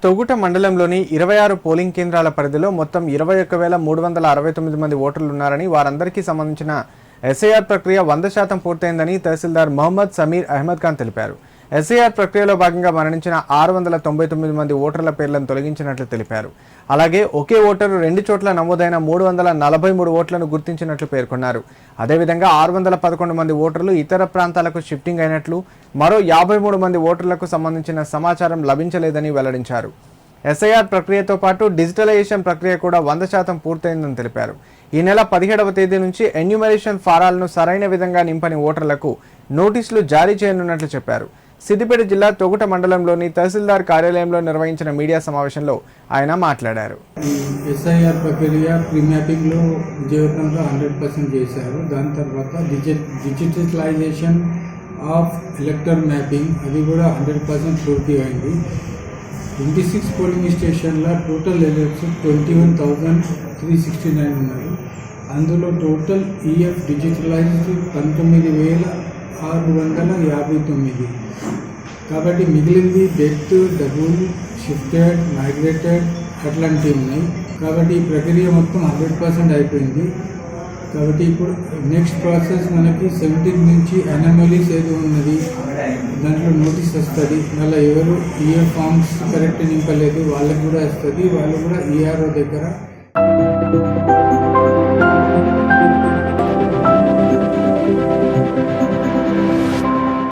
తొగుట మండలంలోని 26 పోలింగ్ కేంద్రాల పరిధిలో మొత్తం 21,369 మంది ఓటర్లు ఉన్నారని, వారందరికీ సంబంధించిన ఎస్ఐఆర్ ప్రక్రియ 100% పూర్తయిందని తహసీల్దార్ మహమ్మద్ సమీర్ అహ్మద్ ఖాన్ తెలిపారు. ఎస్ఐఆర్ ప్రక్రియలో భాగంగా మరణించిన 699 మంది ఓటర్ల పేర్లను తొలగించినట్లు తెలిపారు. అలాగే ఒకే ఓటరు 2 చోట్ల నమోదైన 343 ఓట్లను గుర్తించినట్లు పేర్కొన్నారు. అదేవిధంగా 611 మంది ఓటర్లు ఇతర ప్రాంతాలకు షిఫ్టింగ్ అయినట్లు, మరో 53 మంది ఓటర్లకు సంబంధించిన సమాచారం లభించలేదని వెల్లడించారు. ఎస్ఐఆర్ ప్రక్రియతో పాటు డిజిటలైజేషన్ ప్రక్రియ కూడా 100% పూర్తయిందని తెలిపారు. ఈ నెల 17వ తేదీ నుంచి ఎన్యూమరేషన్ ఫారాలను సరైన విధంగా నింపని ఓటర్లకు నోటీసులు జారీ చేయనున్నట్లు చెప్పారు. సిద్దిపేట జిల్లా తొగుట మండలంలోని తహసీల్దార్ కార్యాలయంలో నిర్వహించిన మీడియా సమావేశంలో ఆయన మాట్లాడారు. ఎస్ఐఆర్ ప్రక్రియ ప్రీ మ్యాపింగ్లో విజయవంతంగా 100% చేశారు. దాని తర్వాత డిజిటలైజేషన్ ఆఫ్ ఎలక్టర్ మ్యాపింగ్ అది కూడా 100% పూర్తి అయింది. 26 పోలింగ్ స్టేషన్ల టోటల్ ఎలర్ట్స్ 21,369 ఉన్నారు. అందులో టోటల్ ఈఎఫ్ డిజిటలైజ్డ్ 19,659. కాబట్టి మిగిలింది డెత్, డబుల్, షిఫ్టెడ్, మైగ్రేటెడ్ అట్లాంటివి ఉన్నాయి. కాబట్టి ఈ ప్రక్రియ మొత్తం 100% అయిపోయింది. కాబట్టి ఇప్పుడు నెక్స్ట్ ప్రాసెస్ మనకి 17 నుంచి అనామలీస్ ఏదో ఉన్నది, దాంట్లో నోటీస్ వస్తుంది. మళ్ళీ ఎవరు ఈఏ ఫామ్స్ కరెక్ట్ నింపలేదు వాళ్ళకి కూడా వస్తుంది. వాళ్ళు కూడా ఈఆర్ఓ దగ్గర